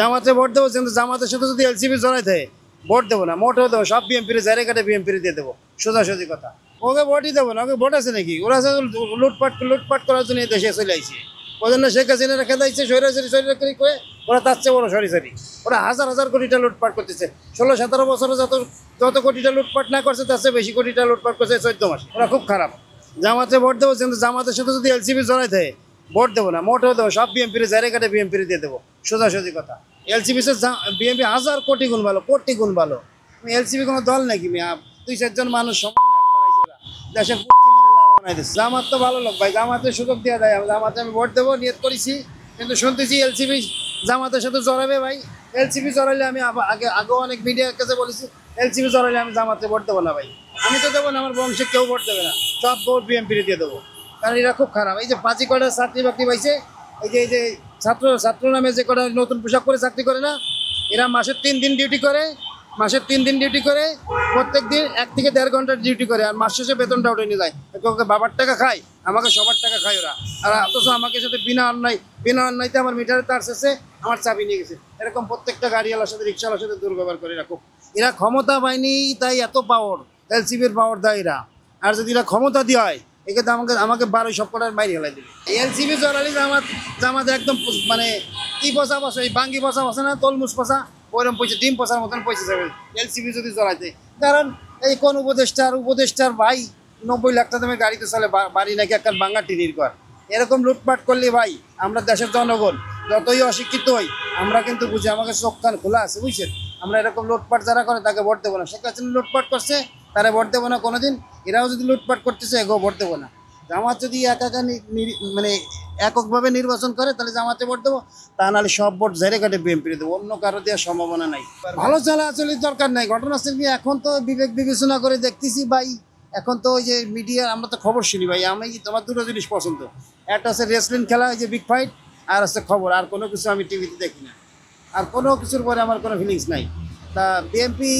জামাতে ভোট দেবো, কিন্তু জামাতের সাথে যদি এলসিপি জড়াই থাকে ভোট দেবো না, মোটেও দেবো। সব বিএমপির জায়গায় কাটে বিএমপির দিয়ে দেবো, সোজাসুজি কথা। ওকে ভোটই দেবো না, ওকে ভোট আছে নাকি? ওরা লুটপাট করার জন্য এই দেশে চলে আসছে। ওই জন্য শেখ হাসিনা রেখে দিচ্ছে সৈরাচারি করে। ওরা তার চেয়ে বড় সরিসারি। ওরা হাজার হাজার কোটিটা লুটপাট করতেছে। 16-17 বছরে যত কোটিটা লুটপাট না করছে তার চেয়ে বেশি কোটিটা লুটপাট করছে 14 মাস। ওরা খুব খারাপ। জামাতে ভোট দেবো, কিন্তু জামাতের সাথে যদি এলসিপি জড়াই থাকে ভোট দেবো না, মোটেও দেবো। সব বিএমপির জায়গায় কাটে বিএমপির দিয়ে দেবো, সোজাসুজি কথা। এলসিপি বিএমপি হাজার কোটি গুণ ভালো, কোটি গুণ ভালো। এলসিপি কোনো দল নাকি? 2-4 জন মানুষ দেশের জামাত তো ভালো লোক ভাই, জামাতে সুযোগ দেওয়া যায়। জামাতে আমি ভোট দেবো নিয়ত করেছি, কিন্তু শুনতেছি এলসিপি জামাতের সাথে জড়াবে ভাই। এলসিপি জড়াইলে আমি আগেও অনেক মিডিয়ার কাছে বলেছি, এলসিপি জড়াইলে আমি জামাতে ভোট দেবো না ভাই। আমি তো দেবো না, আমার বংশে কেউ ভোট দেবে না, সব ভোট বিএমপি দিয়ে দেবো। কারণ এরা খুব খারাপ। এই যে 5 কটা চাকরি বাকরি পাইছে, এই যে ছাত্র নামে যে কটা নতুন পোশাক করে চাকরি করে না, এরা মাসের 3 দিন ডিউটি করে, প্রত্যেক দিন 1 থেকে 1.5 ঘন্টার ডিউটি করে, আর মাস শেষে বেতনটা উঠে নিয়ে যায়। বাবার টাকা খায়, আমাকে সবার টাকা খায় ওরা। আর অথচ আমাকে সাথে বিনা অন্যায়তে আমার মিটারে তার শেষে আমার চাবি নিয়ে গেছে। এরকম প্রত্যেকটা গাড়িওয়ালার সাথে, রিক্সাওয়ালার সাথে দুর্ব্যবহার করে। এরা ক্ষমতা পায়নি, তাই এত পাওয়ার, এলসিপির পাওয়ার দেয় এরা। আর যদি এরা ক্ষমতা দিয়ে হয়, এক্ষেত্রে আমাকে 12 সব কটার বাইরে হেলাই দেবে। এলসিপি জড়ালি জামাত একদম মানে কি পচা বসে, এই বাঙ্গি পচা বসে না, তলমুজ পচা, ওইরকম পয়সা, ডিম পচার মতন পয়সা যাবে এলসিপি যদি জড়াইতে। কারণ এই কোন উপদেষ্টার ভাই 90 লাখ টাকা দামে গাড়িতে চলে, বাড়ি নাকি একটা বাঙ্গা টিনির ঘর। এরকম লুটপাট করলে ভাই, আমরা দেশের জনগণ যতই অশিক্ষিত হই, আমরা কিন্তু বুঝি, আমাকে চোখ কান খোলা আছে, বুঝছেন? আমরা এরকম লুটপাট যারা করে তাকে ভোট দেবো না। শেখ হাসিনা লুটপাট করছে, তারা ভোট দেবো না কোনোদিন। এরাও যদি লুটপাট করতেছে, এগো ভোট দেবো না। জামাত যদি মানে এককভাবে নির্বাচন করে, তাহলে জামাতে ভোট দেবো। তা নাহলে সব ভোট ঝেড়ে কাটে বিএনপি দেবো, অন্য কারো দেওয়ার সম্ভাবনা নাই। ভালো চলাচলের দরকার নাই। ঘটনাস্থল কি এখন তো বিবেক বিবেচনা করে দেখতেছি ভাই। এখন তো ওই যে মিডিয়া, আমরা তো খবর শুনি ভাই। তোমার দুটো জিনিস পছন্দ, একটা হচ্ছে রেসলিং খেলা, ওই যে বিগ ফাইট, আর হচ্ছে খবর। আর কোনো কিছু আমি টিভিতে দেখি না। আর কোনো কিছুর পরে আমার কোনো ফিলিংস নাই। তা বিএনপি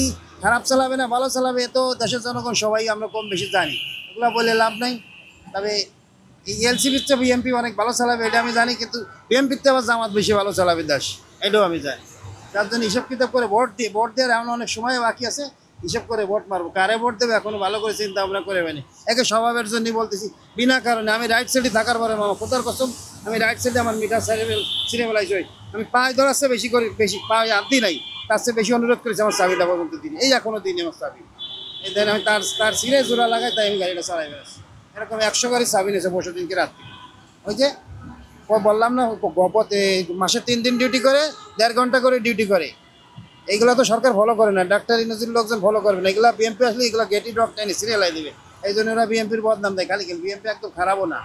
খারাপ চালাবে না ভালো চালাবে, তো দেশের জনগণ সবাই আমরা কম বেশি জানি। ওগুলো বলে লাভ নাই। তবে এই এলসিপির চেয়ে বিএনপি অনেক ভালো চালাবে, এটা আমি জানি। কিন্তু বিএনপির চেয়ে আবার জামাত বেশি ভালো চালাবে দেশ, এটাও আমি জানি। তার জন্য হিসাব কিতাব করে ভোট দেওয়ার এমন অনেক সময় বাকি আছে। হিসাব করে ভোট মারবো, কারে ভোট দেবে এখনো ভালো করে চিন্তা ভাবনা করে বেনি। একে স্বভাবের জন্য বলতেছি, বিনা কারণে। আমি রাইট সাইডে থাকার পরে মামা কোথার কসম, আমি রাইট সাইডে আমার মিটার ছিঁড়ে ফেলাইছি। আমি পায়ে ধরাচ্ছে বেশি পায়ে হাত দিই নাই, তার চেয়ে বেশি অনুরোধ করেছি আমার চাবিটা পর্যন্ত দিন। এই এখনো দিনই আমার চাবি। এই দেন আমি তার ছিঁড়ে জোড়া লাগাই, তাই আমি গাড়িটা চালাই বেড়াচ্ছি। এরকম 100 গাড়ি চাবি নিয়েছে 65 দিনকে রাত্রি। ওই যে বললাম না, গপতে মাসে 3 দিন ডিউটি করে, 1.5 ঘন্টা করে ডিউটি করে। এইগুলো তো সরকার ফলো করে না, ডাক্তার ইউনিভার্সিটির লোকজন ফলো করবে না। এগুলা বিএনপি আসলে এগুলো গেটি ডক টেনে সিরিয়ালাই দেবে। এই জন্য ওরা বিএনপির বদনাম দেয়। খালি বিএনপি একদম খারাপও না।